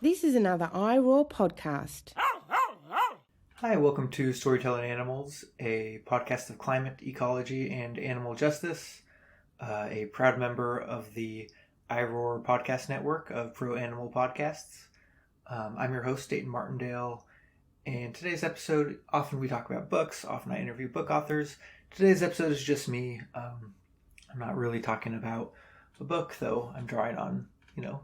This is another iRaw podcast. Hi, welcome to Storytelling Animals, a podcast of climate, ecology, and animal justice. A proud member of the iRoar podcast network of pro-animal podcasts. I'm your host, Dayton Martindale, and today's episode, often we talk about books, often I interview book authors. Today's episode is just me. I'm not really talking about a book, though I'm drawing on,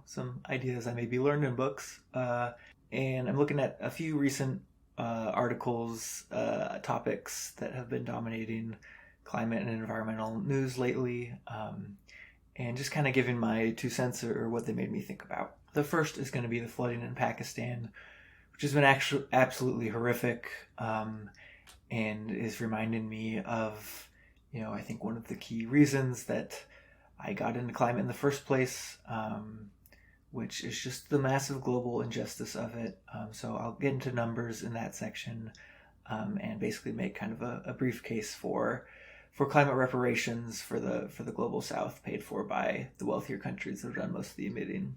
some ideas I maybe learned in books. And I'm looking at a few recent articles, topics that have been dominating climate and environmental news lately, and just kind of giving my 2 cents or what they made me think about. The first is going to be the flooding in Pakistan, which has been absolutely horrific, and is reminding me of, I think one of the key reasons that I got into climate in the first place, which is just the massive global injustice of it. So I'll get into numbers in that section, and basically make kind of a brief case for climate reparations for the global south, paid for by the wealthier countries that have done most of the emitting.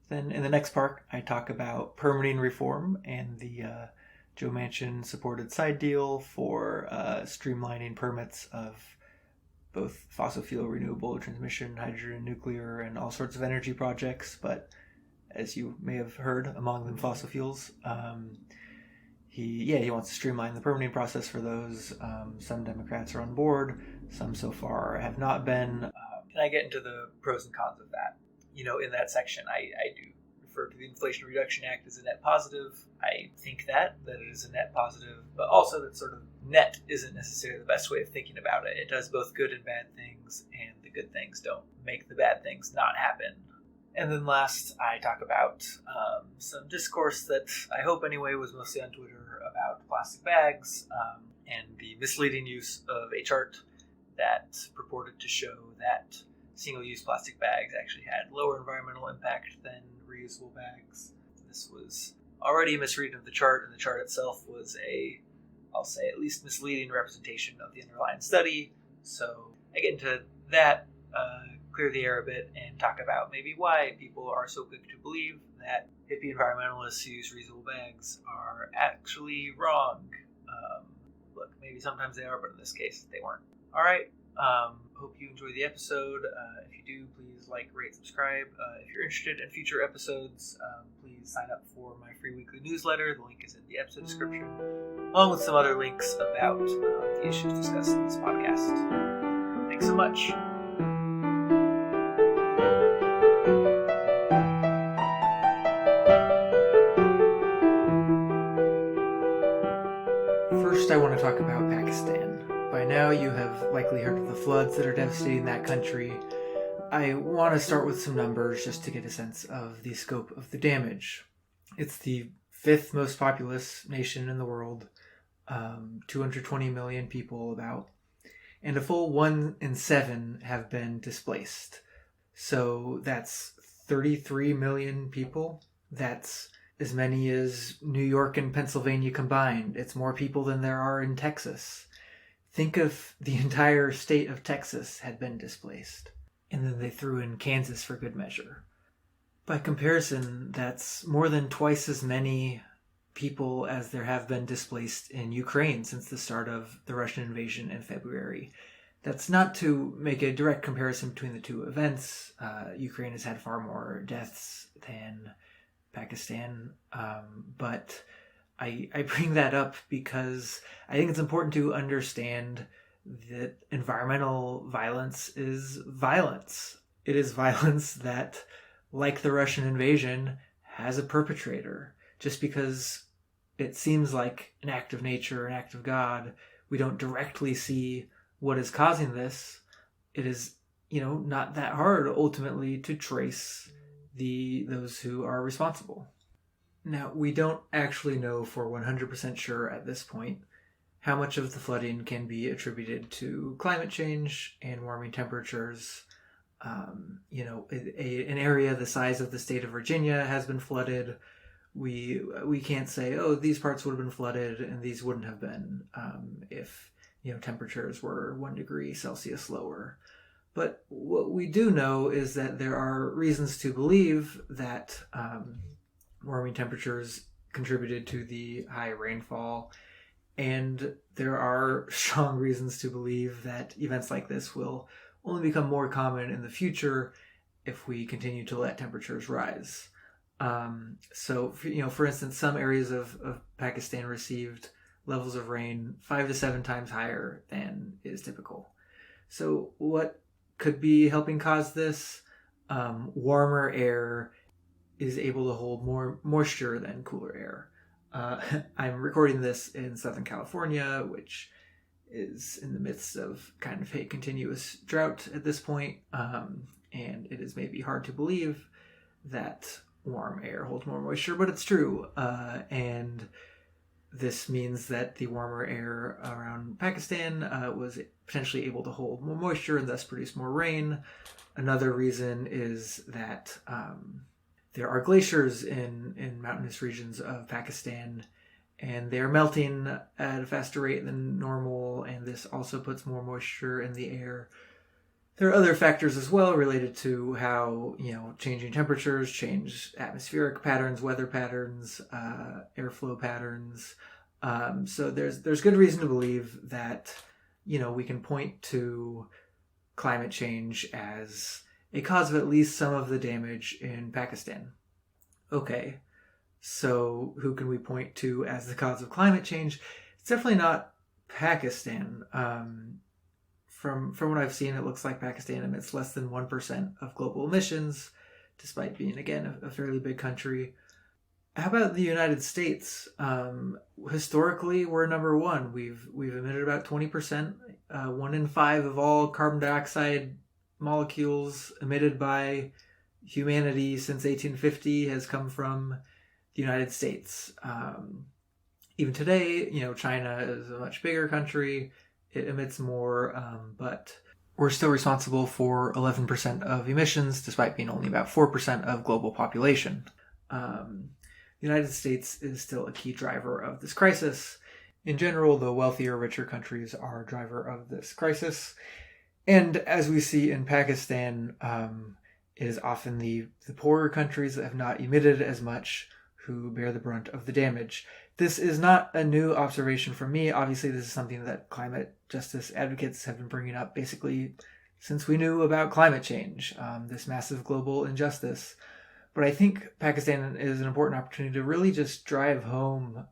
Then in the next part, I talk about permitting reform and the Joe Manchin supported side deal for streamlining permits of both fossil fuel, renewable, transmission, hydrogen, nuclear, and all sorts of energy projects. But as you may have heard, among them fossil fuels. He wants to streamline the permitting process for those. Some Democrats are on board, some so far have not been. And I get into the pros and cons of that. In that section, I do refer to the Inflation Reduction Act as a net positive. I think that it is a net positive, but also that sort of net isn't necessarily the best way of thinking about it. It does both good and bad things, and the good things don't make the bad things not happen. And then last, I talk about some discourse that I hope anyway was mostly on Twitter about plastic bags, and the misleading use of a chart that purported to show that single-use plastic bags actually had lower environmental impact than reusable bags. This was already a misreading of the chart, and the chart itself was I'll say at least misleading representation of the underlying study. So I get into that, clear the air a bit, and talk about maybe why people are so quick to believe that hippie environmentalists who use reusable bags are actually wrong. Look, maybe sometimes they are, but in this case, they weren't. All right. Hope you enjoy the episode. If you do, please like, rate, subscribe. If you're interested in future episodes, please sign up for my free weekly newsletter. The link is in the episode description, along with some other links about the issues discussed in this podcast. Thanks so much. First, I want to talk about Pakistan. By now, you have likely heard of the floods that are devastating that country. I want to start with some numbers just to get a sense of the scope of the damage. It's the 5th most populous nation in the world, 220 million people about, and a full 1 in 7 have been displaced. So that's 33 million people. That's as many as New York and Pennsylvania combined. It's more people than there are in Texas. Think if the entire state of Texas had been displaced, and then they threw in Kansas for good measure. By comparison, that's more than twice as many people as there have been displaced in Ukraine since the start of the Russian invasion in February. That's not to make a direct comparison between the two events. Ukraine has had far more deaths than Pakistan, but I bring that up because I think it's important to understand that environmental violence is violence. It is violence that, like the Russian invasion, has a perpetrator. Just because it seems like an act of nature, an act of God, we don't directly see what is causing this. It is, not that hard ultimately to trace those who are responsible. Now, we don't actually know for 100% sure at this point how much of the flooding can be attributed to climate change and warming temperatures. An area the size of the state of Virginia has been flooded. We can't say, these parts would have been flooded and these wouldn't have been if temperatures were 1 degree Celsius lower. But what we do know is that there are reasons to believe that warming temperatures contributed to the high rainfall, and there are strong reasons to believe that events like this will only become more common in the future if we continue to let temperatures rise. For instance, some areas of Pakistan received levels of rain 5 to 7 times higher than is typical. So what could be helping cause this? Warmer air is able to hold more moisture than cooler air. I'm recording this in Southern California, which is in the midst of kind of a continuous drought at this point, and it is maybe hard to believe that warm air holds more moisture, but it's true. And this means that the warmer air around Pakistan was potentially able to hold more moisture and thus produce more rain. Another reason is that there are glaciers in mountainous regions of Pakistan, and they are melting at a faster rate than normal, and this also puts more moisture in the air. There are other factors as well related to how, changing temperatures change atmospheric patterns, weather patterns, airflow patterns. So there's good reason to believe that, we can point to climate change as a cause of at least some of the damage in Pakistan. Okay, so who can we point to as the cause of climate change? It's definitely not Pakistan. From what I've seen, it looks like Pakistan emits less than 1% of global emissions, despite being, again, a fairly big country. How about the United States? Historically, we're number one. We've emitted about 20%. 1 in 5 of all carbon dioxide molecules emitted by humanity since 1850 has come from the United States. Even today, China is a much bigger country. It emits more, but we're still responsible for 11% of emissions, despite being only about 4% of global population. The United States is still a key driver of this crisis. In general, the wealthier, richer countries are a driver of this crisis. And as we see in Pakistan, it is often the poorer countries that have not emitted as much who bear the brunt of the damage. This is not a new observation for me. Obviously, this is something that climate justice advocates have been bringing up basically since we knew about climate change, this massive global injustice. But I think Pakistan is an important opportunity to really just drive home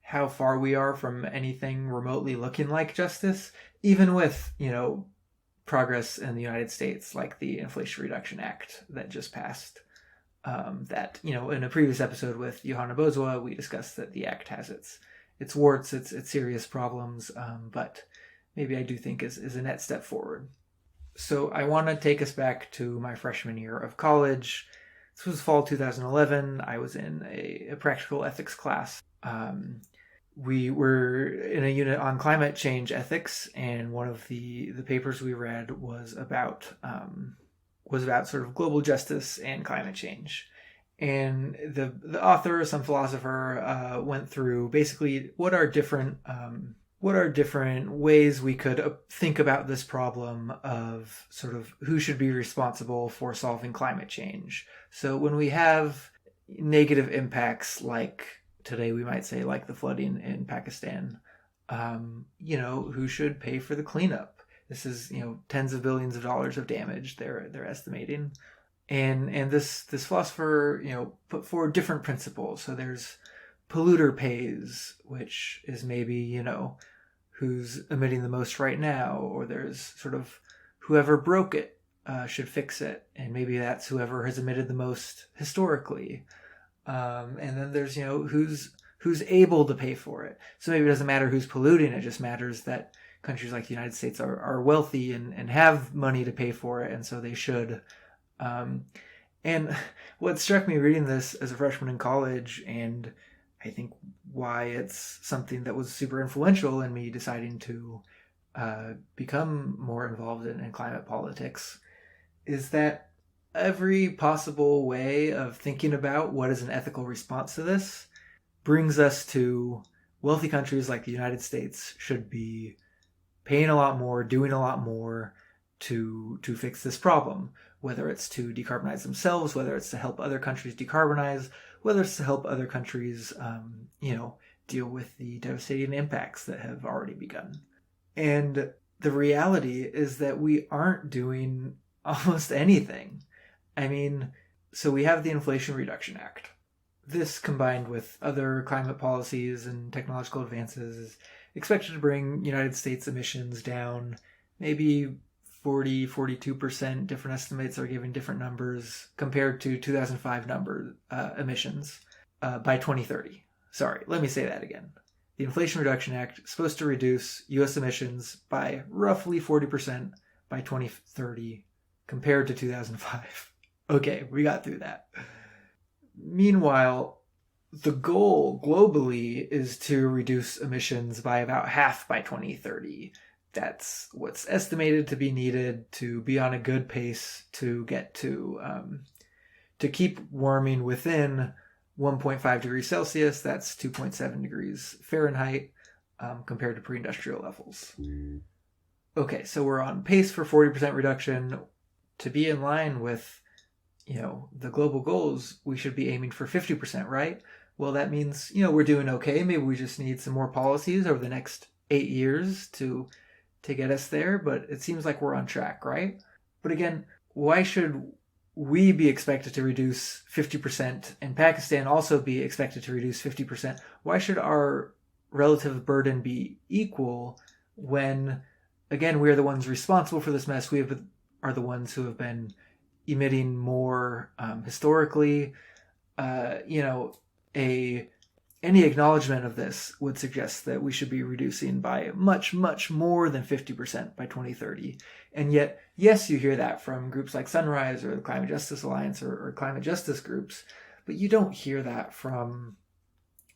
how far we are from anything remotely looking like justice, even with, progress in the United States, like the Inflation Reduction Act that just passed. In a previous episode with Johanna Bozwa, we discussed that the act has its warts, its serious problems, but maybe I do think is a net step forward. So I want to take us back to my freshman year of college. This was fall 2011. I was in a practical ethics class. We were in a unit on climate change ethics, and one of the papers we read was about sort of global justice and climate change. And the author, some philosopher, went through basically what are different ways we could think about this problem of sort of who should be responsible for solving climate change. So when we have negative impacts like today, we might say like the flooding in Pakistan, who should pay for the cleanup? This is, tens of billions of dollars of damage they're estimating. And this philosopher, put forward different principles. So there's polluter pays, which is maybe, who's emitting the most right now, or there's sort of whoever broke it should fix it, and maybe that's whoever has emitted the most historically. And then there's, who's able to pay for it. So maybe it doesn't matter who's polluting, it just matters that countries like the United States are wealthy and have money to pay for it, and so they should. And what struck me reading this as a freshman in college, and I think why it's something that was super influential in me deciding to become more involved in climate politics, is that every possible way of thinking about what is an ethical response to this brings us to wealthy countries like the United States should be paying a lot more, doing a lot more, to fix this problem, whether it's to decarbonize themselves, whether it's to help other countries decarbonize, whether it's to help other countries, deal with the devastating impacts that have already begun. And the reality is that we aren't doing almost anything. I mean, so we have the Inflation Reduction Act. This, combined with other climate policies and technological advances, is expected to bring United States emissions down maybe 42%. Different estimates are giving different numbers compared to 2005 emissions by 2030. Sorry, let me say that again. The Inflation Reduction Act is supposed to reduce U.S. emissions by roughly 40% by 2030 compared to 2005. Okay, we got through that. Meanwhile, the goal globally is to reduce emissions by about half by 2030. That's what's estimated to be needed to be on a good pace to get to keep warming within 1.5 degrees Celsius. That's 2.7 degrees Fahrenheit compared to pre-industrial levels. Okay, so we're on pace for 40% reduction. To be in line with the global goals, we should be aiming for 50%, right? Well, that means, we're doing okay. Maybe we just need some more policies over the next 8 years to get us there, but it seems like we're on track, right? But again, why should we be expected to reduce 50% and Pakistan also be expected to reduce 50%? Why should our relative burden be equal when, again, we are the ones responsible for this mess? We are the ones who have been emitting more historically. Any acknowledgement of this would suggest that we should be reducing by much, much more than 50% by 2030. And yet, yes, you hear that from groups like Sunrise or the Climate Justice Alliance or climate justice groups, but you don't hear that from,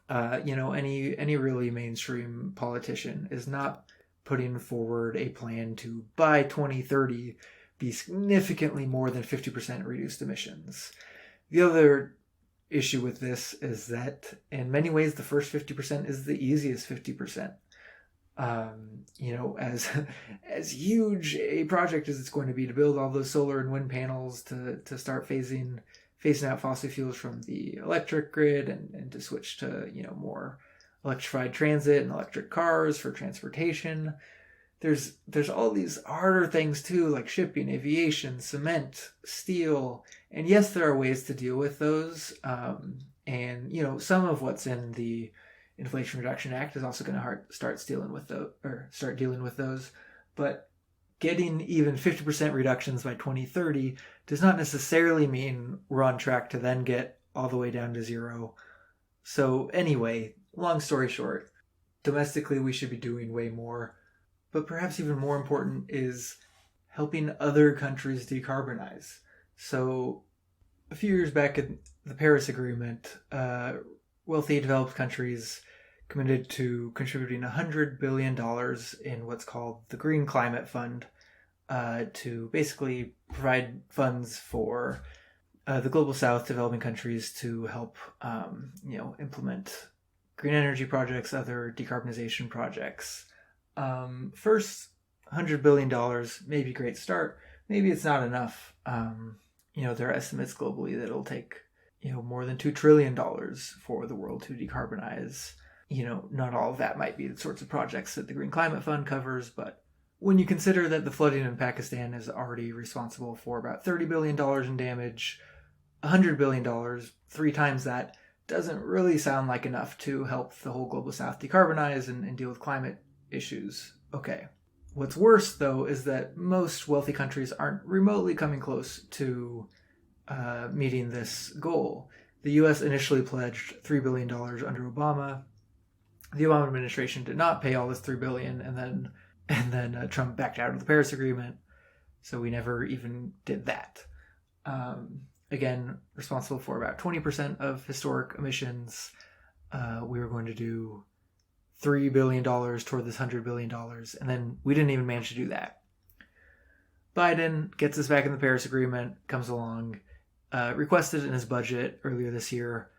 any really mainstream politician is not putting forward a plan to, by 2030, be significantly more than 50% reduced emissions. The other issue with this is that in many ways the first 50% is the easiest 50%. As huge a project as it's going to be to build all those solar and wind panels to start phasing out fossil fuels from the electric grid and to switch to more electrified transit and electric cars for transportation. There's all these harder things too, like shipping, aviation, cement, steel. And yes, there are ways to deal with those. Some of what's in the Inflation Reduction Act is also going to start dealing with those. But getting even 50% reductions by 2030 does not necessarily mean we're on track to then get all the way down to zero. So anyway, long story short, domestically we should be doing way more. But perhaps even more important is helping other countries decarbonize. So a few years back in the Paris Agreement, wealthy developed countries committed to contributing $100 billion in what's called the Green Climate Fund to basically provide funds for the Global South developing countries to help implement green energy projects, other decarbonization projects. First, $100 billion may be a great start. Maybe it's not enough. There are estimates globally that it'll take, more than $2 trillion for the world to decarbonize. Not all of that might be the sorts of projects that the Green Climate Fund covers, but when you consider that the flooding in Pakistan is already responsible for about $30 billion in damage, $100 billion, 3 times that, doesn't really sound like enough to help the whole Global South decarbonize and deal with climate issues. Okay. What's worse, though, is that most wealthy countries aren't remotely coming close to meeting this goal. The U.S. initially pledged $3 billion under Obama. The Obama administration did not pay all this $3 billion, and then Trump backed out of the Paris Agreement, so we never even did that. Again, responsible for about 20% of historic emissions. We were going to do $3 billion toward this $100 billion, and then we didn't even manage to do that. Biden gets us back in the Paris Agreement, comes along, requested in his budget earlier this year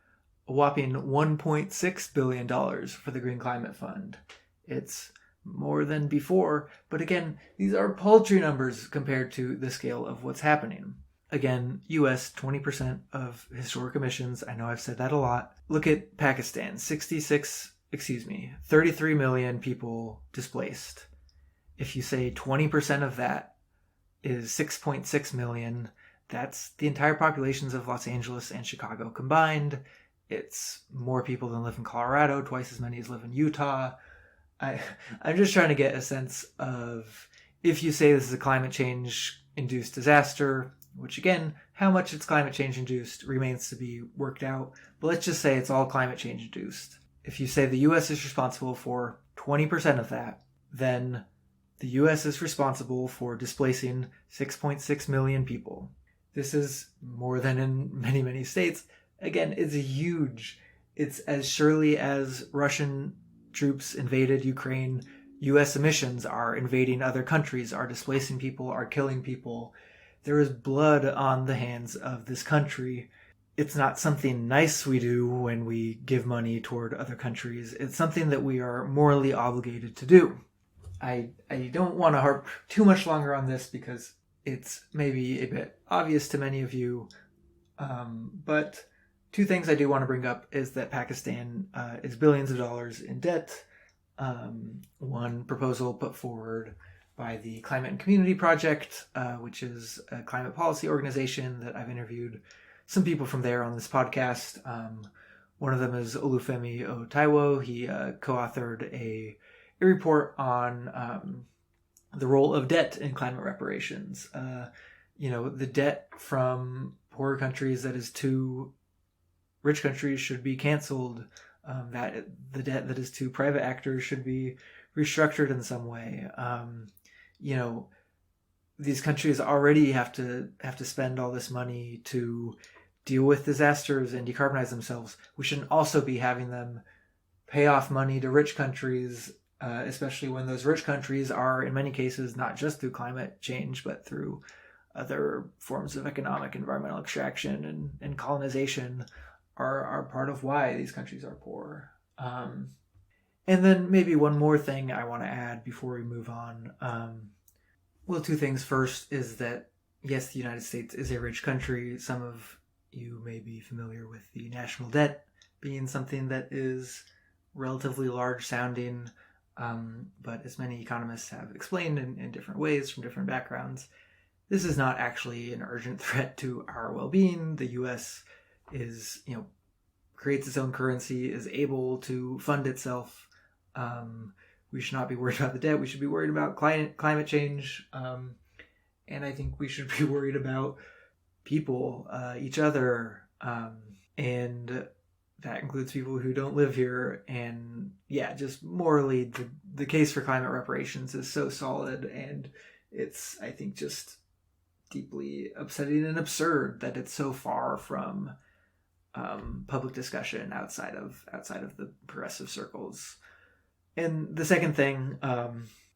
a whopping $1.6 billion for the Green Climate Fund. It's more than before. But again, these are paltry numbers compared to the scale of what's happening. Again, US, 20% of historic emissions. I know I've said that a lot. Look at Pakistan, 33 million people displaced. If you say 20% of that is 6.6 million, that's the entire populations of Los Angeles and Chicago combined. It's more people than live in Colorado, twice as many as live in Utah. I'm just trying to get a sense of, if you say this is a climate change induced disaster, which again, how much it's climate change induced remains to be worked out, but let's just say it's all climate change induced. If you say the US is responsible for 20% of that, then the US is responsible for displacing 6.6 million people. This is more than in many, many states. Again, it's huge. It's as surely as Russian troops invaded Ukraine, US emissions are invading other countries, are displacing people, are killing people. There is blood on the hands of this country. It's not something nice we do when we give money toward other countries. It's something that we are morally obligated to do. I don't want to harp too much longer on this because it's maybe a bit obvious to many of you. But two things I do want to bring up is that Pakistan is billions of dollars in debt. One proposal put forward by the Climate and Community Project, which is a climate policy organization that I've interviewed some people from there on this podcast. One of them is Olufemi Otaiwo. He co-authored a report on the role of debt in climate reparations. The debt from poorer countries that is to rich countries should be canceled. That the debt that is to private actors should be restructured in some way. These countries already have to spend all this money to deal with disasters and decarbonize themselves. We shouldn't also be having them pay off money to rich countries, especially when those rich countries are, in many cases, not just through climate change, but through other forms of economic, environmental extraction and colonization are part of why these countries are poor. And then maybe one more thing I want to add before we move on. Two things. First is that, yes, the United States is a rich country. Some of you may be familiar with the national debt being something that is relatively large sounding, but as many economists have explained in different ways from different backgrounds, this is not actually an urgent threat to our well-being. The U.S. is, creates its own currency, is able to fund itself. We should not be worried about the debt. We should be worried about climate change. And I think we should be worried about people, each other. And that includes people who don't live here. And yeah, just morally, the case for climate reparations is so solid. And it's, I think, just deeply upsetting and absurd that it's so far from public discussion outside of the progressive circles. And the second thing,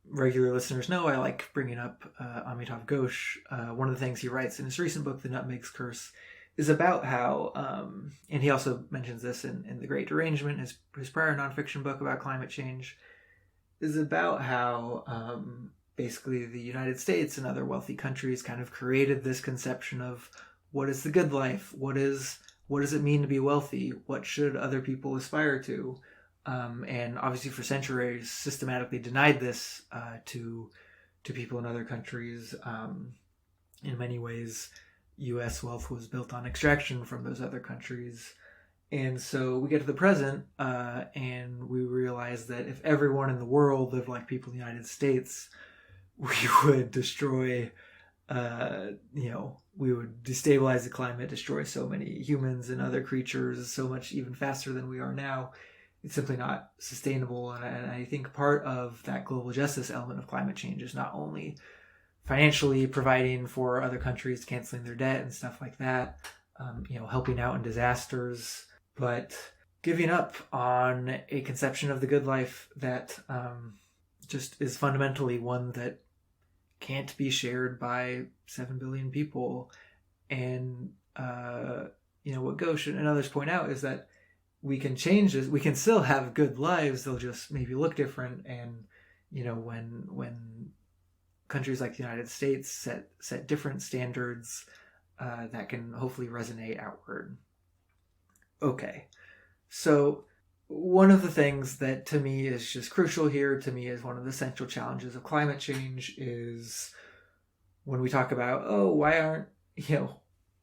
regular listeners know I like bringing up Amitav Ghosh. One of the things he writes in his recent book, The Nutmeg's Curse, is about how, and he also mentions this in The Great Derangement, his prior nonfiction book about climate change, is about how basically the United States and other wealthy countries kind of created this conception of what is the good life, what does it mean to be wealthy, what should other people aspire to, and obviously for centuries systematically denied this to people in other countries. In many ways, U.S. wealth was built on extraction from those other countries. And so we get to the present, and we realize that if everyone in the world lived like people in the United States, we would destroy, we would destabilize the climate, destroy so many humans and other creatures so much even faster than we are now. It's simply not sustainable. And I think part of that global justice element of climate change is not only financially providing for other countries, canceling their debt and stuff like that, helping out in disasters, but giving up on a conception of the good life that just is fundamentally one that can't be shared by 7 billion people. And, what Ghosh and others point out is that we can change this. We can still have good lives. They'll just maybe look different. And when countries like the United States set different standards that can hopefully resonate outward. Okay, so one of the things that to me is just crucial here, to me is one of the central challenges of climate change, is when we talk about, why aren't,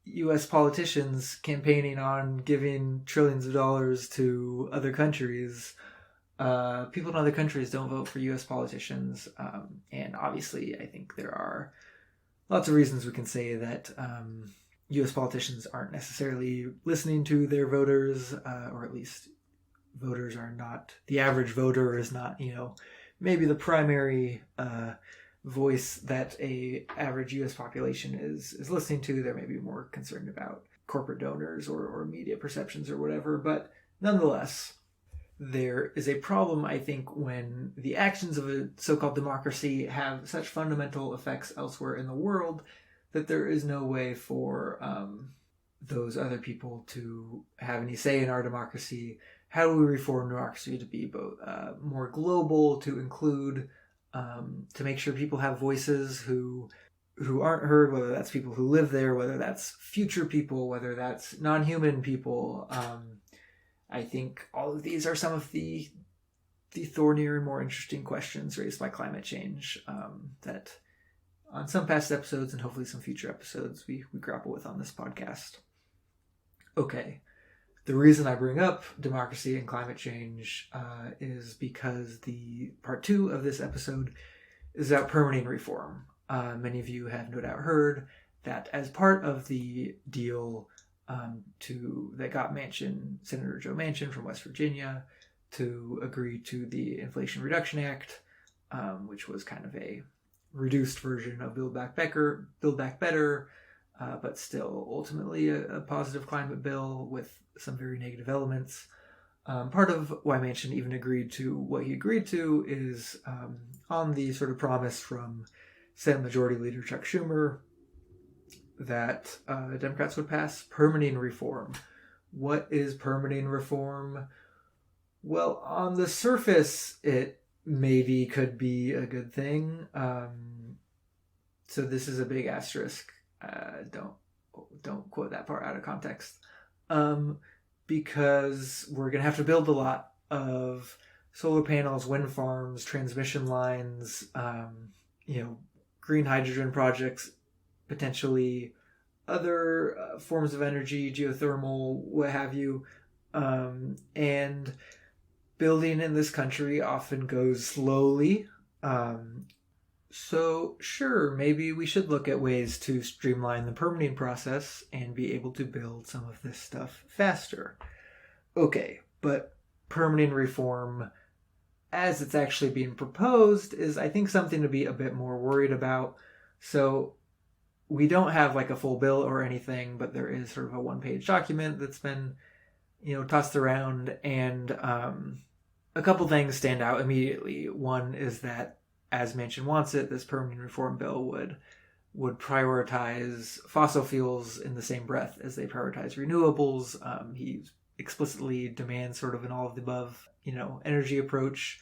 U.S. politicians campaigning on giving trillions of dollars to other countries? People in other countries don't vote for U.S. politicians, and obviously I think there are lots of reasons we can say that U.S. politicians aren't necessarily listening to their voters, or at least voters are not, the average voter is not, maybe the primary voice that a average U.S. population is listening to. They're maybe more concerned about corporate donors or media perceptions or whatever, but nonetheless, there is a problem, I think, when the actions of a so-called democracy have such fundamental effects elsewhere in the world that there is no way for those other people to have any say in our democracy. How do we reform democracy to be both more global, to include, to make sure people have voices who aren't heard, whether that's people who live there, whether that's future people, whether that's non-human people. I think all of these are some of the thornier and more interesting questions raised by climate change that on some past episodes and hopefully some future episodes we grapple with on this podcast. Okay, the reason I bring up democracy and climate change is because the part 2 of this episode is about permitting reform. Many of you have no doubt heard that as part of the deal that got Senator Joe Manchin from West Virginia to agree to the Inflation Reduction Act, which was kind of a reduced version of Build Back Better, but still ultimately a positive climate bill with some very negative elements. Part of why Manchin even agreed to what he agreed to is on the sort of promise from Senate Majority Leader Chuck Schumer that Democrats would pass permitting reform. What is permitting reform? Well, on the surface, it maybe could be a good thing. So this is a big asterisk. Don't quote that part out of context. Because we're going to have to build a lot of solar panels, wind farms, transmission lines, green hydrogen projects, potentially other forms of energy, geothermal, what have you. And building in this country often goes slowly. So sure, maybe we should look at ways to streamline the permitting process and be able to build some of this stuff faster. Okay, but permitting reform, as it's actually being proposed, is I think something to be a bit more worried about. So we don't have like a full bill or anything, but there is sort of a one-page document that's been, tossed around, and a couple things stand out immediately. One is that, as Manchin wants it, this permitting reform bill would prioritize fossil fuels in the same breath as they prioritize renewables. He explicitly demands sort of an all of the above, energy approach.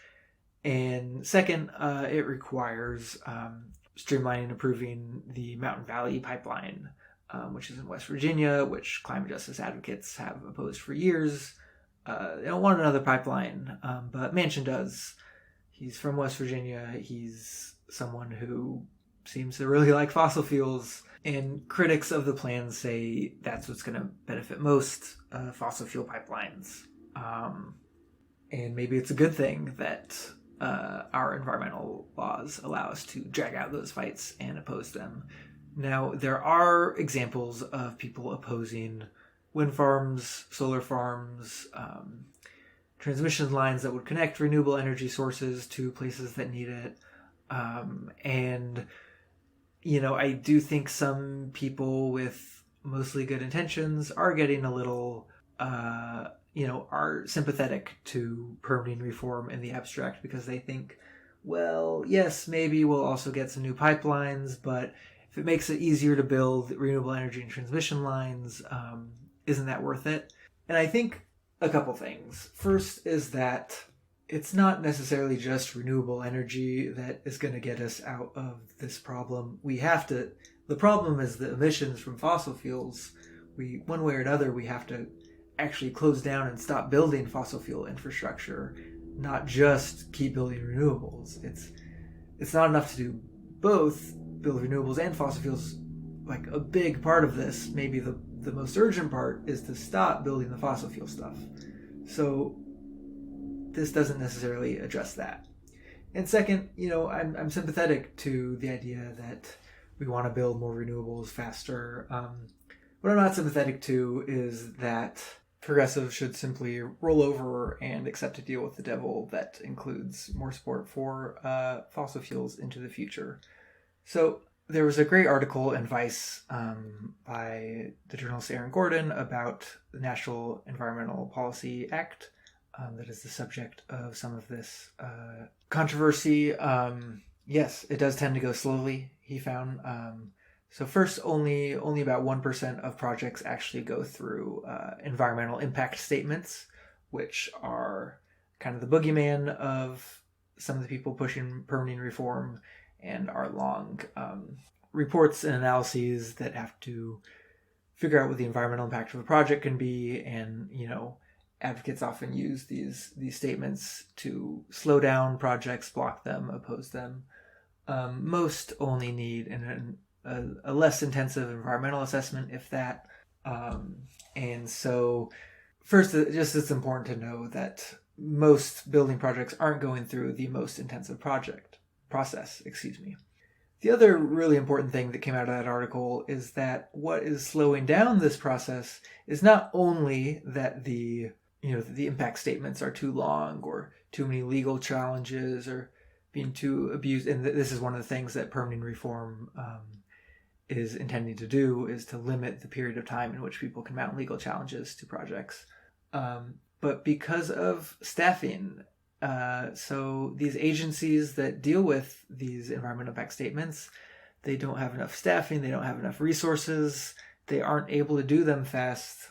And second, it requires streamlining and improving the Mountain Valley Pipeline, which is in West Virginia, which climate justice advocates have opposed for years. They don't want another pipeline, but Manchin does. He's from West Virginia. He's someone who seems to really like fossil fuels. And critics of the plan say that's what's going to benefit most, fossil fuel pipelines. And maybe it's a good thing that our environmental laws allow us to drag out those fights and oppose them. Now, there are examples of people opposing wind farms, solar farms, transmission lines that would connect renewable energy sources to places that need it. And, I do think some people with mostly good intentions are getting a little, are sympathetic to permitting reform in the abstract because they think, well, yes, maybe we'll also get some new pipelines, but if it makes it easier to build renewable energy and transmission lines, isn't that worth it? And I think a couple things. First is that it's not necessarily just renewable energy that is going to get us out of this problem. The problem is the emissions from fossil fuels. One way or another, we have to actually close down and stop building fossil fuel infrastructure, not just keep building renewables. It's not enough to do both, build renewables and fossil fuels. Like a big part of this, maybe the most urgent part, is to stop building the fossil fuel stuff. So this doesn't necessarily address that. And second, I'm sympathetic to the idea that we want to build more renewables faster. What I'm not sympathetic to is that progressives should simply roll over and accept to deal with the devil that includes more support for fossil fuels into the future. So there was a great article in Vice by the journalist Aaron Gordon about the National Environmental Policy Act that is the subject of some of this controversy. Yes, it does tend to go slowly, he found. So first, only about 1% of projects actually go through environmental impact statements, which are kind of the boogeyman of some of the people pushing permitting reform, and are long reports and analyses that have to figure out what the environmental impact of a project can be. And, advocates often use these statements to slow down projects, block them, oppose them. Most only need a less intensive environmental assessment, if that. And so first, it's important to know that most building projects aren't going through the most intensive process. The other really important thing that came out of that article is that what is slowing down this process is not only that the impact statements are too long, or too many legal challenges, or being too abused. And this is one of the things that permitting reform is intending to do, is to limit the period of time in which people can mount legal challenges to projects. But because of staffing, so these agencies that deal with these environmental impact statements, they don't have enough staffing, they don't have enough resources, they aren't able to do them fast.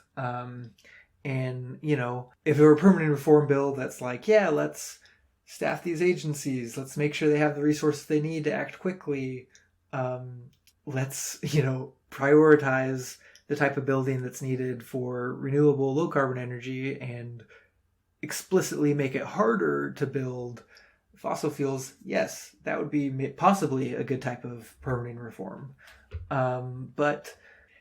And, if it were a permanent reform bill that's like, yeah, let's staff these agencies, let's make sure they have the resources they need to act quickly, let's, prioritize the type of building that's needed for renewable low carbon energy, and explicitly make it harder to build fossil fuels, yes, that would be possibly a good type of permitting reform. But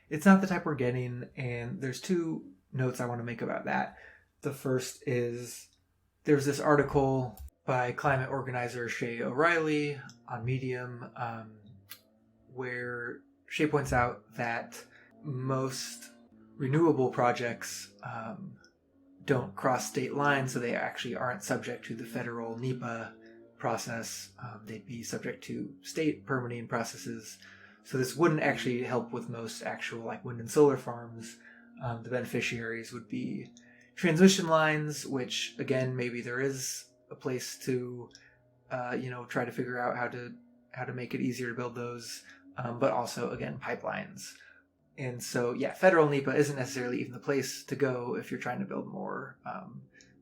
it's not the type we're getting, and there's two notes I want to make about that. The first is, there's this article by climate organizer Shay O'Reilly on Medium, where Shay points out that most renewable projects don't cross state lines, so they actually aren't subject to the federal NEPA process. They'd be subject to state permitting processes. So this wouldn't actually help with most actual wind and solar farms. The beneficiaries would be transmission lines, which again, maybe there is a place to, try to figure out how to make it easier to build those. But also, again, pipelines. And so, federal NEPA isn't necessarily even the place to go if you're trying to build more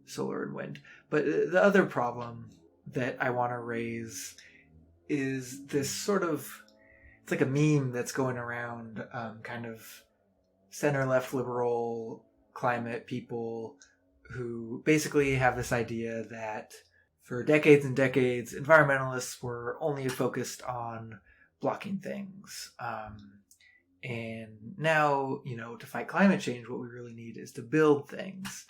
solar and wind. But the other problem that I want to raise is this sort of, it's like a meme that's going around, kind of center-left liberal climate people who basically have this idea that for decades and decades, environmentalists were only focused on blocking things. And now, to fight climate change, what we really need is to build things.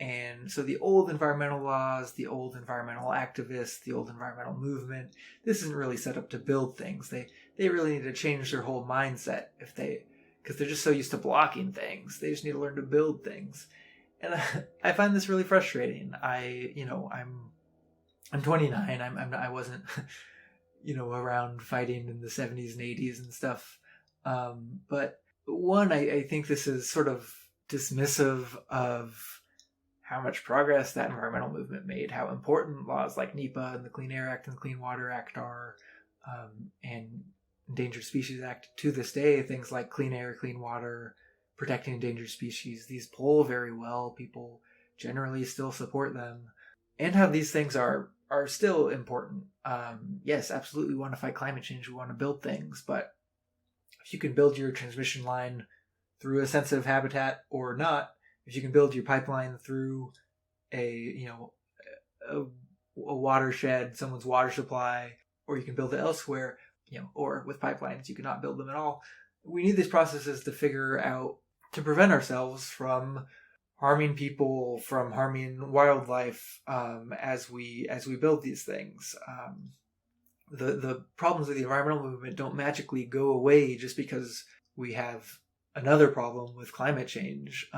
And so the old environmental laws, the old environmental activists, the old environmental movement, this isn't really set up to build things. They really need to change their whole mindset because they're just so used to blocking things. They just need to learn to build things. And I find this really frustrating. I'm 29. I wasn't, around fighting in the 70s and 80s and stuff. But one, I think this is sort of dismissive of how much progress that environmental movement made, how important laws like NEPA and the Clean Air Act and the Clean Water Act are, and Endangered Species Act to this day. Things like clean air, clean water, protecting endangered species, these poll very well. People generally still support them. and how these things are still important. Yes, absolutely, we want to fight climate change. We want to build things, but if you can build your transmission line through a sensitive habitat or not, if you can build your pipeline through a watershed, someone's water supply, or you can build it elsewhere, or with pipelines you cannot build them at all. We need these processes to figure out, to prevent ourselves from harming people, from harming wildlife, as we build these things. The problems of the environmental movement don't magically go away just because we have another problem with climate change.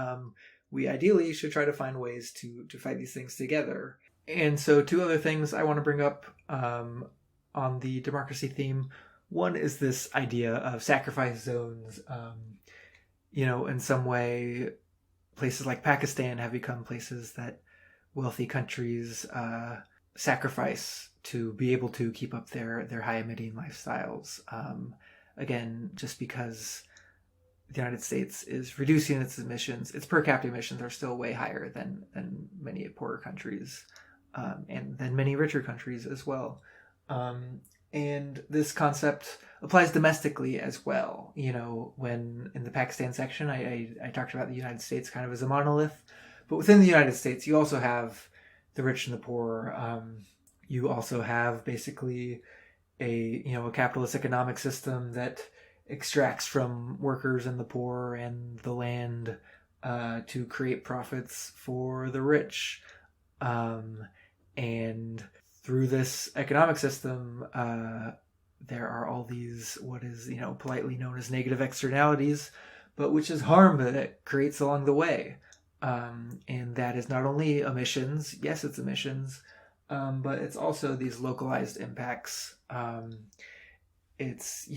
We ideally should try to find ways to fight these things together. And so 2 other things I want to bring up on the democracy theme. One is this idea of sacrifice zones. In some way, places like Pakistan have become places that wealthy countries sacrifice to be able to keep up their high-emitting lifestyles. Again, just because the United States is reducing its emissions, its per capita emissions are still way higher than many poorer countries, and than many richer countries as well. And this concept applies domestically as well. When in the Pakistan section, I talked about the United States kind of as a monolith, but within the United States, you also have the rich and the poor. You also have basically a capitalist economic system that extracts from workers and the poor and the land to create profits for the rich. And through this economic system, there are all these, what is, politely known as negative externalities, but which is harm that it creates along the way. And that is not only emissions, yes, it's emissions, but it's also these localized impacts. It's,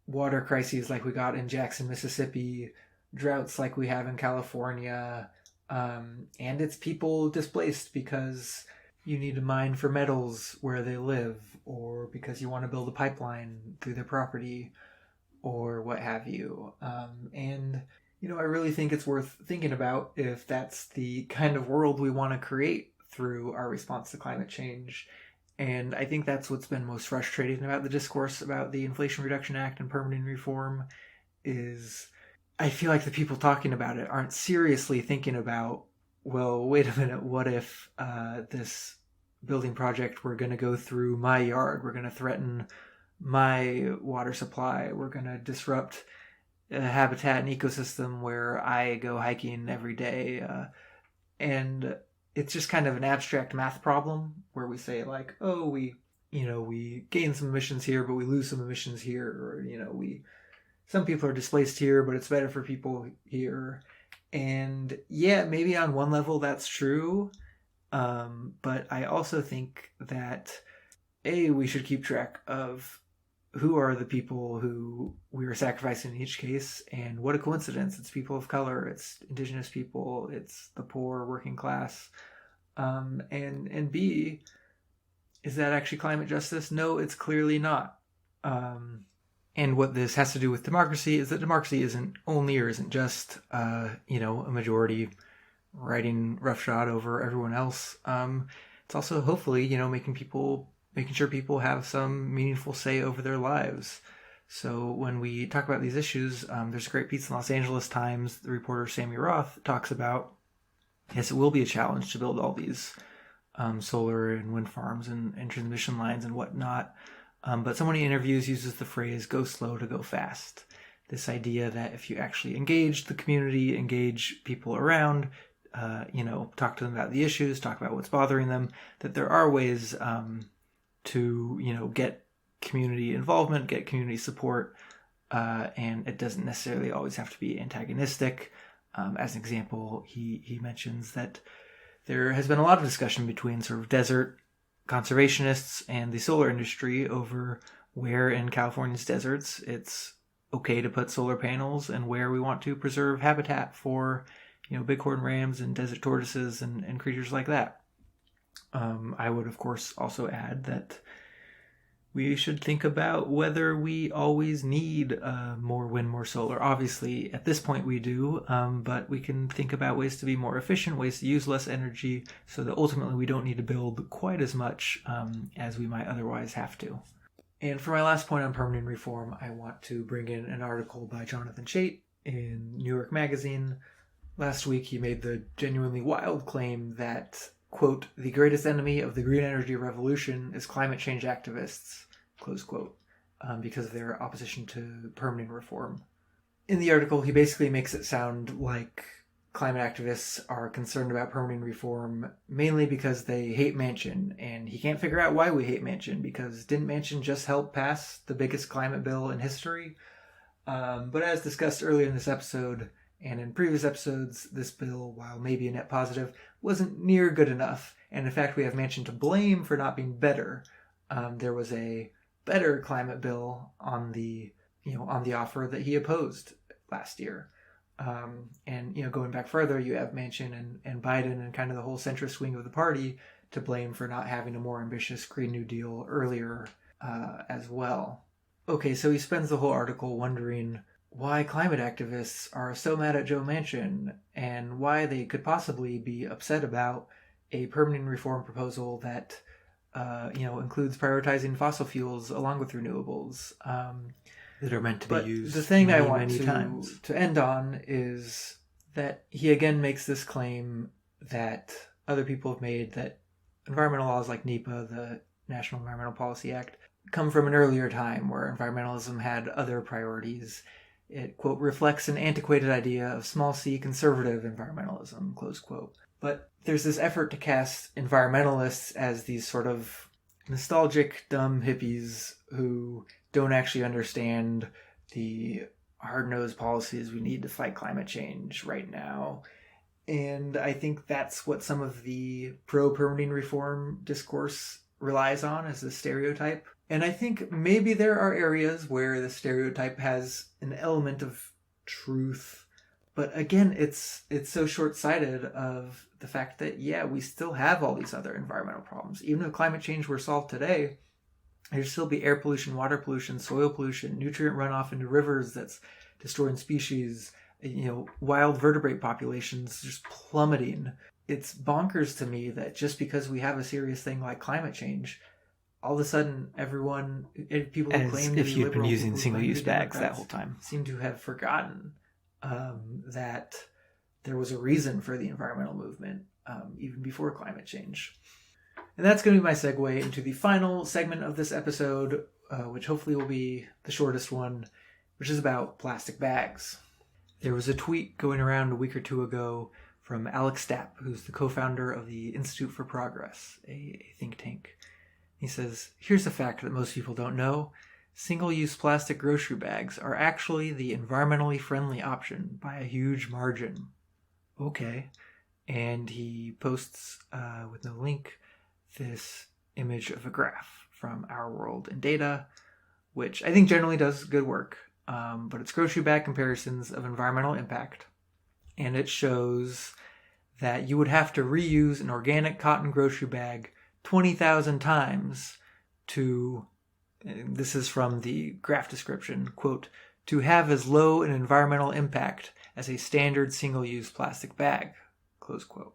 water crises like we got in Jackson, Mississippi, droughts like we have in California, and it's people displaced because you need to mine for metals where they live, or because you want to build a pipeline through their property, or what have you. And I really think it's worth thinking about if that's the kind of world we want to create through our response to climate change. And I think that's what's been most frustrating about the discourse about the Inflation Reduction Act and permitting reform is I feel like the people talking about it aren't seriously thinking about, well, wait a minute, what if this building project, we're going to go through my yard, we're going to threaten my water supply, we're going to disrupt a habitat and ecosystem where I go hiking every day. And it's just kind of an abstract math problem where we say like, oh, we gain some emissions here, but we lose some emissions here. Or, some people are displaced here, but it's better for people here. And yeah, maybe on one level that's true. But I also think that we should keep track of who are the people who we are sacrificing in each case, and what a coincidence. It's people of color, it's indigenous people, it's the poor, working class. And B, is that actually climate justice? No, it's clearly not. And what this has to do with democracy is that democracy isn't just, a majority riding roughshod over everyone else. It's also hopefully, making sure people have some meaningful say over their lives. So when we talk about these issues, there's a great piece in Los Angeles Times. The reporter Sammy Roth talks about, yes, it will be a challenge to build all these solar and wind farms and transmission lines and whatnot. But someone he interviews uses the phrase, go slow to go fast. This idea that if you actually engage the community, engage people around, talk to them about the issues, talk about what's bothering them, that there are ways to get community involvement, get community support, and it doesn't necessarily always have to be antagonistic. As an example, he mentions that there has been a lot of discussion between sort of desert conservationists and the solar industry over where in California's deserts it's okay to put solar panels and where we want to preserve habitat for, bighorn rams and desert tortoises and creatures like that. I would, of course, also add that We should think about whether we always need more wind, more solar. Obviously, at this point we do, but we can think about ways to be more efficient, ways to use less energy, so that ultimately we don't need to build quite as much as we might otherwise have to. And for my last point on permitting reform, I want to bring in an article by Jonathan Chait in New York Magazine. Last week he made the genuinely wild claim that, quote, the greatest enemy of the green energy revolution is climate change activists, close quote, because of their opposition to permitting reform. In the article, he basically makes it sound like climate activists are concerned about permitting reform mainly because they hate Manchin, and he can't figure out why we hate Manchin, because didn't Manchin just help pass the biggest climate bill in history? But as discussed earlier in this episode, and in previous episodes, this bill, while maybe a net positive, wasn't near good enough. And in fact, we have Manchin to blame for not being better. There was a better climate bill on the offer that he opposed last year. And going back further, you have Manchin and Biden and kind of the whole centrist wing of the party to blame for not having a more ambitious Green New Deal earlier as well. Okay, so he spends the whole article wondering why climate activists are so mad at Joe Manchin and why they could possibly be upset about a permitting reform proposal that includes prioritizing fossil fuels along with renewables that are meant to be used. The thing I want to end on is that he again makes this claim that other people have made, that environmental laws like NEPA, the National Environmental Policy Act, come from an earlier time where environmentalism had other priorities. It, quote, reflects an antiquated idea of small c conservative environmentalism, close quote. But there's this effort to cast environmentalists as these sort of nostalgic, dumb hippies who don't actually understand the hard-nosed policies we need to fight climate change right now. And I think that's what some of the pro-permitting reform discourse relies on, as a stereotype. And I think maybe there are areas where the stereotype has an element of truth. But again, it's so short-sighted of the fact that, yeah, we still have all these other environmental problems. Even if climate change were solved today, there'd still be air pollution, water pollution, soil pollution, nutrient runoff into rivers that's destroying species, wild vertebrate populations just plummeting. It's bonkers to me that just because we have a serious thing like climate change, all of a sudden people who claim to be liberal, if you've been using single-use bags that whole time, seem to have forgotten that there was a reason for the environmental movement even before climate change. And that's going to be my segue into the final segment of this episode, which hopefully will be the shortest one, which is about plastic bags. There was a tweet going around a week or two ago from Alex Stapp, who's the co-founder of the Institute for Progress, a think tank. He says, here's a fact that most people don't know. Single-use plastic grocery bags are actually the environmentally friendly option by a huge margin. Okay. And he posts, with no link, this image of a graph from Our World in Data, which I think generally does good work, but it's grocery bag comparisons of environmental impact. And it shows that you would have to reuse an organic cotton grocery bag 20,000 times to, this is from the graph description, quote, to have as low an environmental impact as a standard single-use plastic bag, close quote.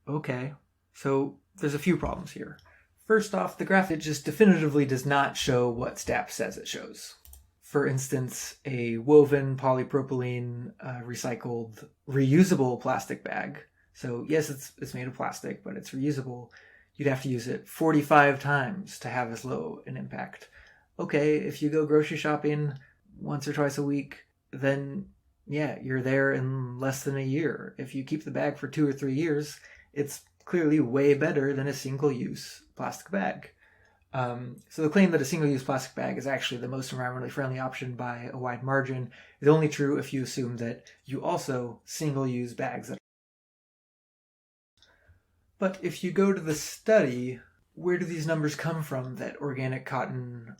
Okay, so there's a few problems here. First off, the graph, it just definitively does not show what Stapp says it shows. For instance, a woven polypropylene recycled reusable plastic bag. So yes, it's made of plastic, but it's reusable. You'd have to use it 45 times to have as low an impact. Okay, if you go grocery shopping once or twice a week, then yeah, you're there in less than a year. If you keep the bag for 2 or 3 years, it's clearly way better than a single-use plastic bag. So the claim that a single-use plastic bag is actually the most environmentally friendly option by a wide margin is only true if you assume that you also single-use bags. But if you go to the study, where do these numbers come from that organic cotton,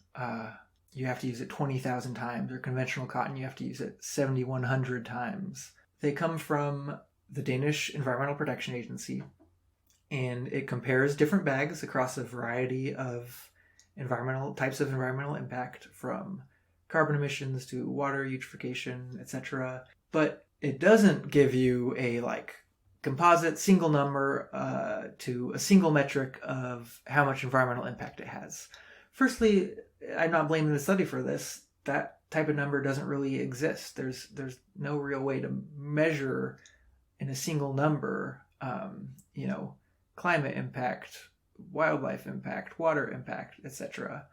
you have to use it 20,000 times, or conventional cotton, you have to use it 7,100 times? They come from the Danish Environmental Protection Agency, and it compares different bags across a variety of types of environmental impact, from carbon emissions to water eutrophication, etc. But it doesn't give you a composite single number to a single metric of how much environmental impact it has. Firstly, I'm not blaming the study for this. That type of number doesn't really exist. There's no real way to measure in a single number, climate impact, wildlife impact, water impact, etc.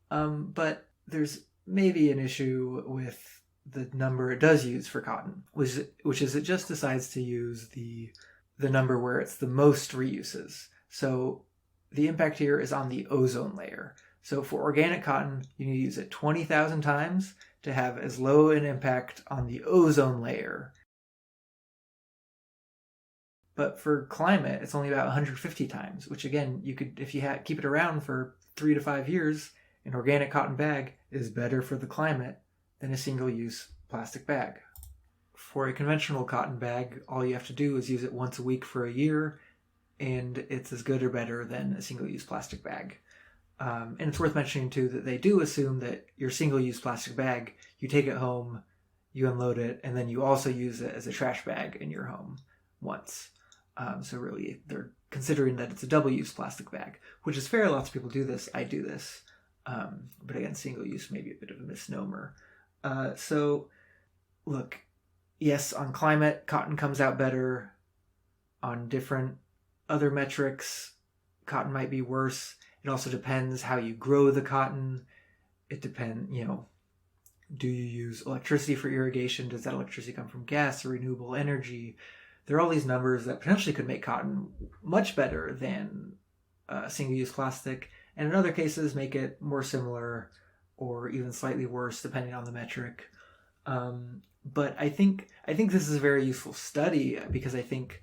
But there's maybe an issue with the number it does use for cotton, which is it just decides to use the number where it's the most reuses. So the impact here is on the ozone layer. So for organic cotton, you need to use it 20,000 times to have as low an impact on the ozone layer. But for climate, it's only about 150 times, which again, you could, if you keep it around for 3 to 5 years, an organic cotton bag is better for the climate than a single-use plastic bag. For a conventional cotton bag, all you have to do is use it once a week for a year, and it's as good or better than a single-use plastic bag. And it's worth mentioning too that they do assume that your single-use plastic bag, you take it home, you unload it, and then you also use it as a trash bag in your home once. So really, they're considering that it's a double-use plastic bag, which is fair. Lots of people do this. I do this. But again, single-use may be a bit of a misnomer. So look, yes, on climate, cotton comes out better. On different other metrics, cotton might be worse. It also depends how you grow the cotton. It depends, do you use electricity for irrigation? Does that electricity come from gas or renewable energy? There are all these numbers that potentially could make cotton much better than single-use plastic, and in other cases make it more similar or even slightly worse depending on the metric. But I think this is a very useful study because I think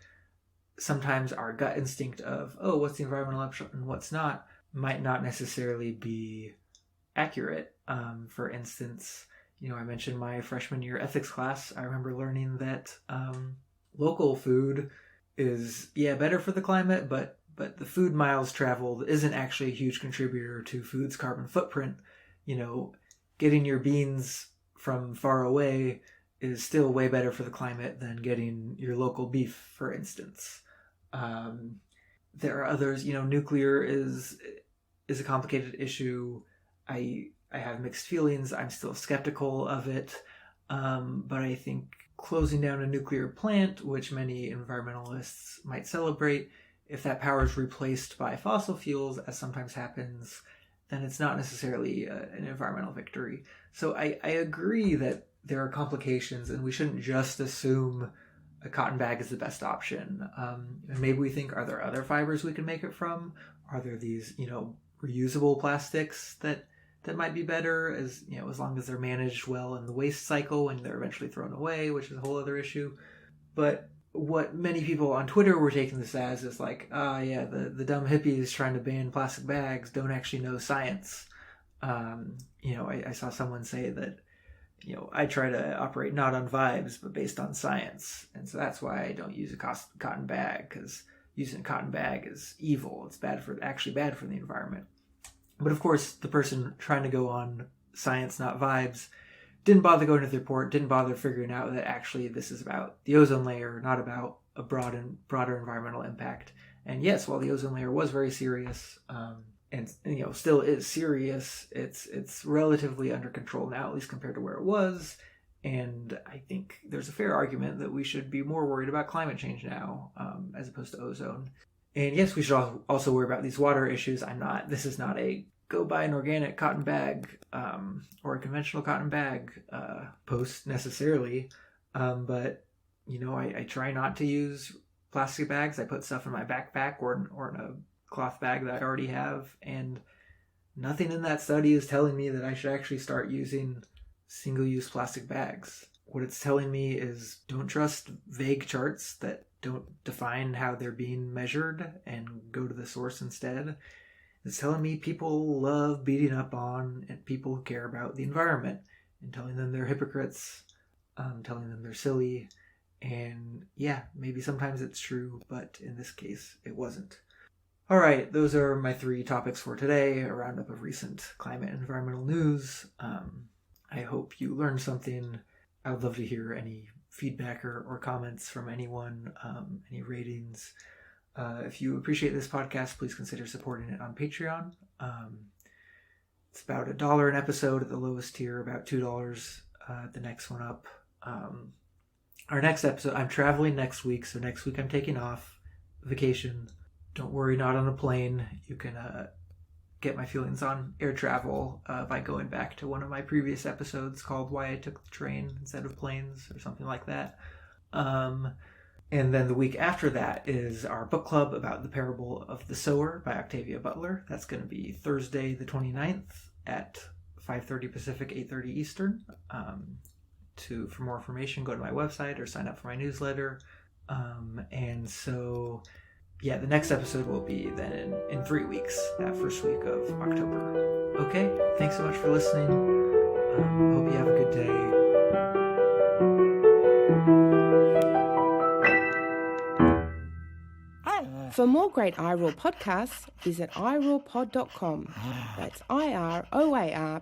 sometimes our gut instinct of, what's the environmental upshot and what's not, might not necessarily be accurate. For instance, I mentioned my freshman year ethics class. I remember learning that local food is, better for the climate, but the food miles traveled isn't actually a huge contributor to food's carbon footprint. Getting your beans from far away is still way better for the climate than getting your local beef, for instance. There are others, nuclear is a complicated issue. I have mixed feelings. I'm still skeptical of it. But I think closing down a nuclear plant, which many environmentalists might celebrate, if that power is replaced by fossil fuels, as sometimes happens, then it's not necessarily an environmental victory. So I agree that there are complications, and we shouldn't just assume a cotton bag is the best option. And maybe we think, are there other fibers we can make it from? Are there these, reusable plastics that might be better, as long as they're managed well in the waste cycle and they're eventually thrown away, which is a whole other issue. But what many people on Twitter were taking this as is the dumb hippies trying to ban plastic bags don't actually know science. I saw someone say that, I try to operate not on vibes, but based on science. And so that's why I don't use a cotton bag, because using a cotton bag is evil. It's actually bad for the environment. But of course, the person trying to go on science, not vibes, didn't bother going to the report, didn't bother figuring out that actually this is about the ozone layer, not about a broader environmental impact. And yes, while the ozone layer was very serious, and still is serious, it's relatively under control now, at least compared to where it was. And I think there's a fair argument that we should be more worried about climate change now, as opposed to ozone. And yes, we should also worry about these water issues. This is not a go buy an organic cotton bag or a conventional cotton bag post necessarily. But, I try not to use plastic bags. I put stuff in my backpack or in a cloth bag that I already have. And nothing in that study is telling me that I should actually start using single-use plastic bags. What it's telling me is don't trust vague charts that don't define how they're being measured, and go to the source instead. It's telling me people love beating up on people who care about the environment and telling them they're hypocrites, telling them they're silly. And maybe sometimes it's true, but in this case, it wasn't. All right, those are my 3 topics for today, a roundup of recent climate and environmental news. I hope you learned something. I would love to hear any feedback or comments from anyone, any ratings. If you appreciate this podcast, please consider supporting it on Patreon. It's about $1 an episode at the lowest tier, about $2 the next one up. Our next episode, I'm traveling next week, so next week I'm taking off vacation. Don't worry, not on a plane. You can get my feelings on air travel by going back to one of my previous episodes called Why I Took the Train Instead of Planes or something like that. And then the week after that is our book club about The Parable of the Sower by Octavia Butler. That's going to be Thursday the 29th at 5:30 Pacific, 8:30 Eastern. For more information, go to my website or sign up for my newsletter. And so... yeah, the next episode will be then in 3 weeks, that first week of October. Okay, thanks so much for listening. Hope you have a good day. For more great iRaw podcasts, visit irawpod.com. That's IROARPOD.com.